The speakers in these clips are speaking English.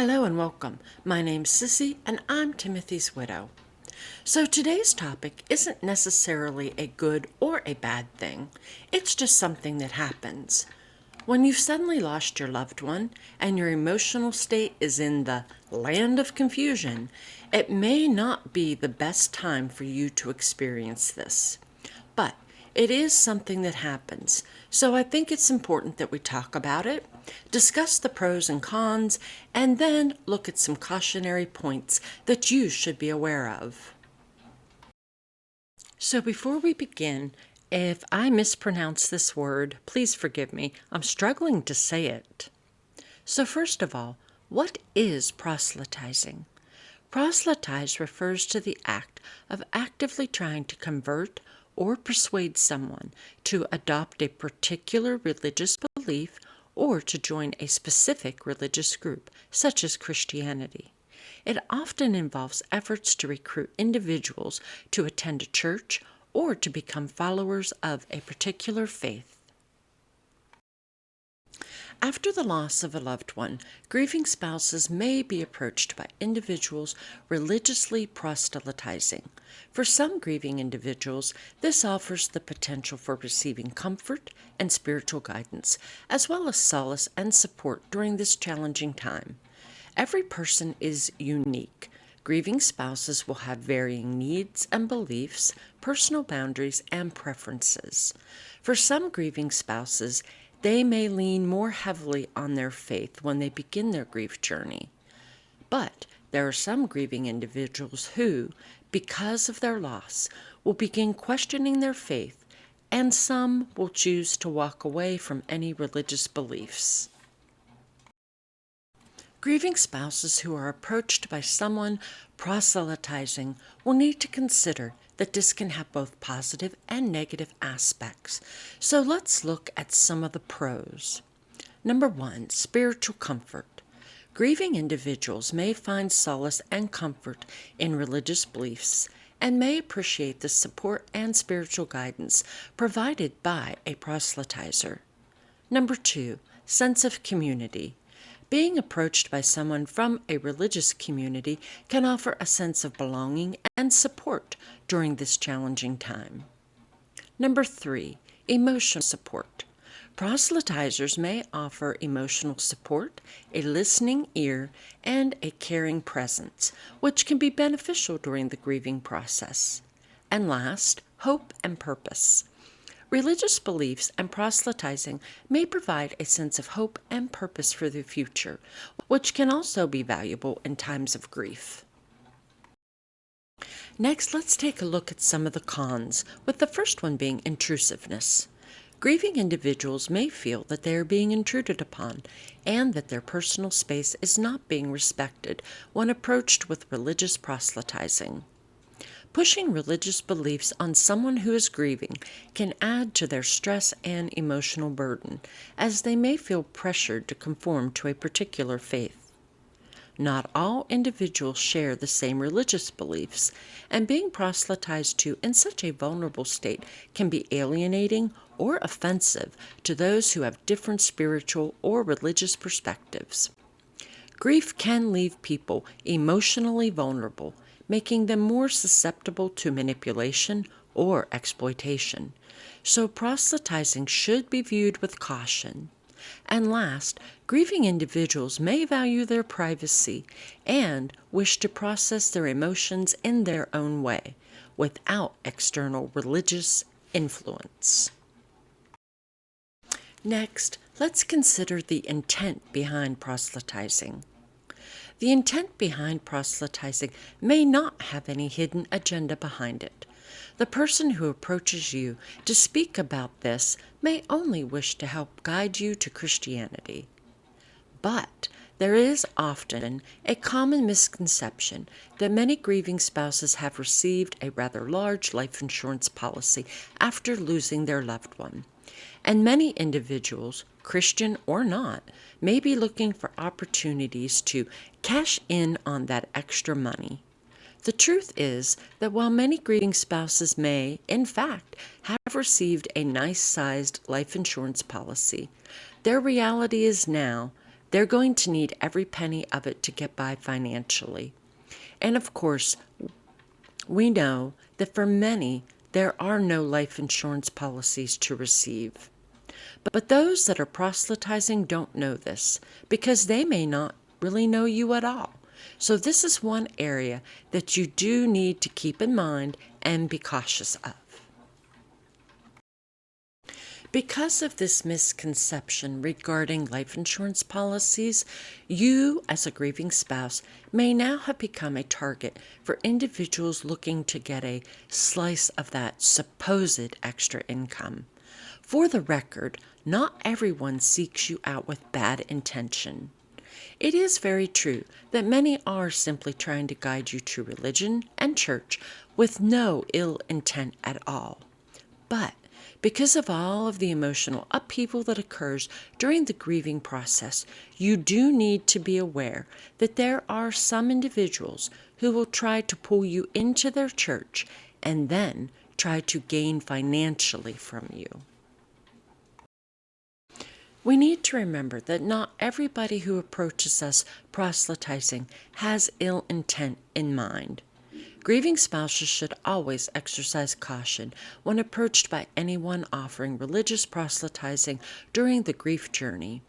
Hello and welcome. My name's Sissy and I'm Timothy's widow. So today's topic isn't necessarily a good or a bad thing. It's just something that happens. When you've suddenly lost your loved one and your emotional state is in the land of confusion, it may not be the best time for you to experience this. But it is something that happens, so I think it's important that we talk about it, discuss the pros and cons, and then look at some cautionary points that you should be aware of. So before we begin, if I mispronounce this word, please forgive me. I'm struggling to say it. So first of all, what is proselytizing? Proselytize refers to the act of actively trying to convert or persuade someone to adopt a particular religious belief or to join a specific religious group, such as Christianity. It often involves efforts to recruit individuals to attend a church or to become followers of a particular faith. After the loss of a loved one, grieving spouses may be approached by individuals religiously proselytizing. For some grieving individuals, this offers the potential for receiving comfort and spiritual guidance, as well as solace and support during this challenging time. Every person is unique. Grieving spouses will have varying needs and beliefs, personal boundaries, and preferences. For some grieving spouses, they may lean more heavily on their faith when they begin their grief journey. But there are some grieving individuals who, because of their loss, will begin questioning their faith, and some will choose to walk away from any religious beliefs. Grieving spouses who are approached by someone proselytizing will need to consider that this can have both positive and negative aspects. So let's look at some of the pros. Number 1, spiritual comfort. Grieving individuals may find solace and comfort in religious beliefs and may appreciate the support and spiritual guidance provided by a proselytizer. Number 2, sense of community. Being approached by someone from a religious community can offer a sense of belonging and support during this challenging time. Number 3, emotional support. Proselytizers may offer emotional support, a listening ear, and a caring presence, which can be beneficial during the grieving process. And last, hope and purpose. Religious beliefs and proselytizing may provide a sense of hope and purpose for the future, which can also be valuable in times of grief. Next, let's take a look at some of the cons, with the first one being intrusiveness. Grieving individuals may feel that they are being intruded upon and that their personal space is not being respected when approached with religious proselytizing. Pushing religious beliefs on someone who is grieving can add to their stress and emotional burden, as they may feel pressured to conform to a particular faith. Not all individuals share the same religious beliefs, and being proselytized to in such a vulnerable state can be alienating or offensive to those who have different spiritual or religious perspectives. Grief can leave people emotionally vulnerable, making them more susceptible to manipulation or exploitation. So proselytizing should be viewed with caution. And last, grieving individuals may value their privacy and wish to process their emotions in their own way, without external religious influence. Next, let's consider the intent behind proselytizing. The intent behind proselytizing may not have any hidden agenda behind it. The person who approaches you to speak about this may only wish to help guide you to Christianity. But there is often a common misconception that many grieving spouses have received a rather large life insurance policy after losing their loved one. And many individuals, Christian or not, may be looking for opportunities to cash in on that extra money. The truth is that while many grieving spouses may, in fact, have received a nice-sized life insurance policy, their reality is now, They're going to need every penny of it to get by financially. And of course, we know that for many, there are no life insurance policies to receive. But those that are proselytizing don't know this because they may not really know you at all. So this is one area that you do need to keep in mind and be cautious of. Because of this misconception regarding life insurance policies, you, as a grieving spouse, may now have become a target for individuals looking to get a slice of that supposed extra income. For the record, not everyone seeks you out with bad intention. It is very true that many are simply trying to guide you to religion and church with no ill intent at all. But because of all of the emotional upheaval that occurs during the grieving process, you do need to be aware that there are some individuals who will try to pull you into their church and then try to gain financially from you. We need to remember that not everybody who approaches us proselytizing has ill intent in mind. Grieving spouses should always exercise caution when approached by anyone offering religious proselytizing during the grief journey.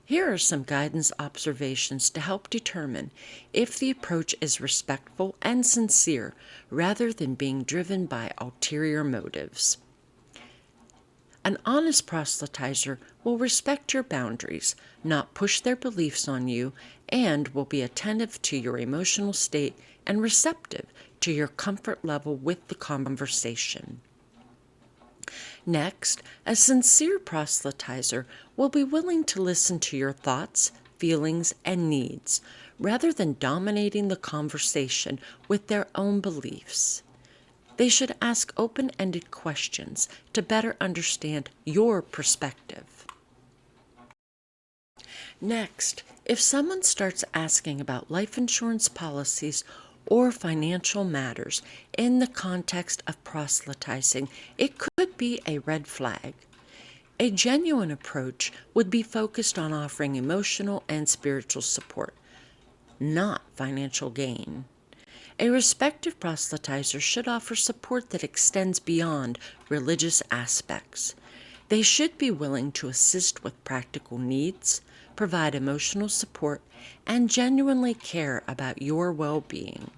Here are some guidance observations to help determine if the approach is respectful and sincere rather than being driven by ulterior motives. An honest proselytizer will respect your boundaries, not push their beliefs on you, and will be attentive to your emotional state and receptive to your comfort level with the conversation. Next, a sincere proselytizer will be willing to listen to your thoughts, feelings, and needs, rather than dominating the conversation with their own beliefs. They should ask open-ended questions to better understand your perspective. Next, if someone starts asking about life insurance policies or financial matters in the context of proselytizing, it could be a red flag. A genuine approach would be focused on offering emotional and spiritual support, not financial gain. A respective proselytizer should offer support that extends beyond religious aspects. They should be willing to assist with practical needs, provide emotional support, and genuinely care about your well-being.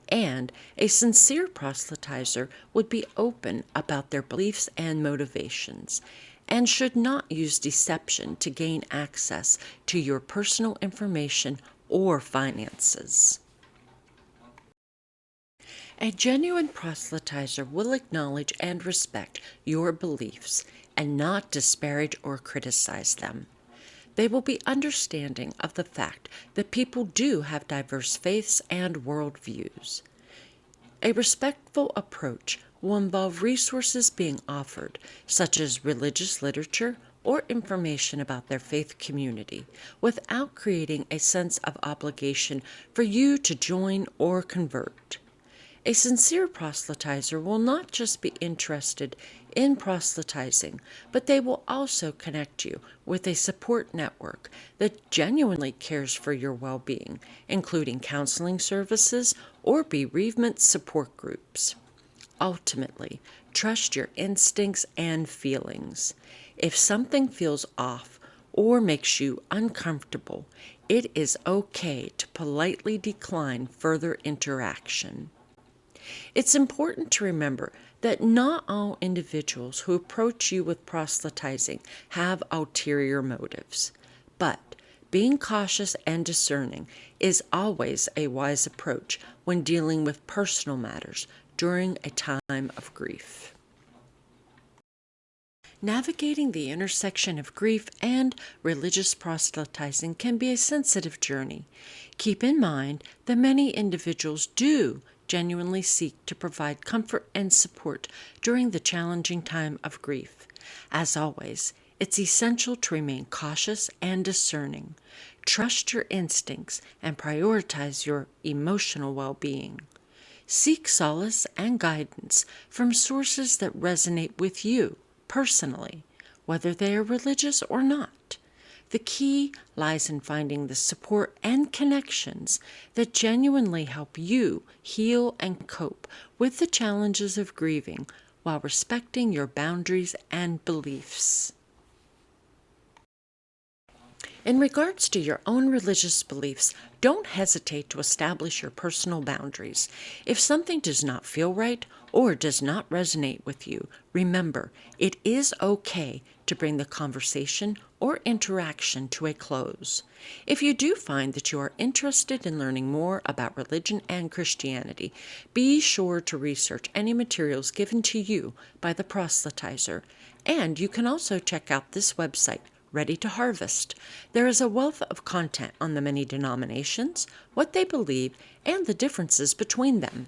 And a sincere proselytizer would be open about their beliefs and motivations, and should not use deception to gain access to your personal information or finances. A genuine proselytizer will acknowledge and respect your beliefs and not disparage or criticize them. They will be understanding of the fact that people do have diverse faiths and worldviews. A respectful approach will involve resources being offered, such as religious literature or information about their faith community, without creating a sense of obligation for you to join or convert. A sincere proselytizer will not just be interested in proselytizing, but they will also connect you with a support network that genuinely cares for your well-being, including counseling services or bereavement support groups. Ultimately, trust your instincts and feelings. If something feels off or makes you uncomfortable, it is okay to politely decline further interaction. It's important to remember that not all individuals who approach you with proselytizing have ulterior motives, but being cautious and discerning is always a wise approach when dealing with personal matters during a time of grief. Navigating the intersection of grief and religious proselytizing can be a sensitive journey. Keep in mind that many individuals do genuinely seek to provide comfort and support during the challenging time of grief. As always, it's essential to remain cautious and discerning. Trust your instincts and prioritize your emotional well-being. Seek solace and guidance from sources that resonate with you personally, whether they are religious or not. The key lies in finding the support and connections that genuinely help you heal and cope with the challenges of grieving while respecting your boundaries and beliefs. In regards to your own religious beliefs, don't hesitate to establish your personal boundaries. If something does not feel right or does not resonate with you, remember, it is okay to bring the conversation or interaction to a close. If you do find that you are interested in learning more about religion and Christianity, be sure to research any materials given to you by the Proselytizer, and you can also check out this website, Ready to Harvest. There is a wealth of content on the many denominations, what they believe, and the differences between them.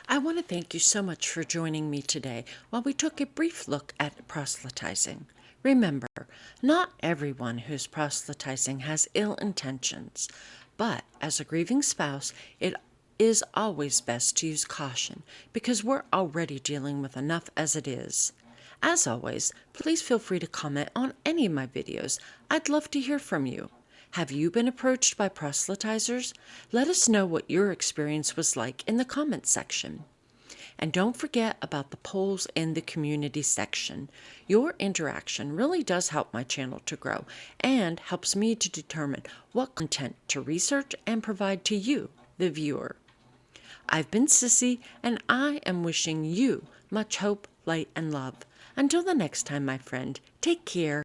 I want to thank you so much for joining me today while we took a brief look at proselytizing. Remember, not everyone who's proselytizing has ill intentions, but as a grieving spouse, it is always best to use caution because we're already dealing with enough as it is. As always, please feel free to comment on any of my videos. I'd love to hear from you. Have you been approached by proselytizers? Let us know what your experience was like in the comments section. And don't forget about the polls in the community section. Your interaction really does help my channel to grow and helps me to determine what content to research and provide to you, the viewer. I've been Sissy, and I am wishing you much hope, light, and love. Until the next time, my friend, take care.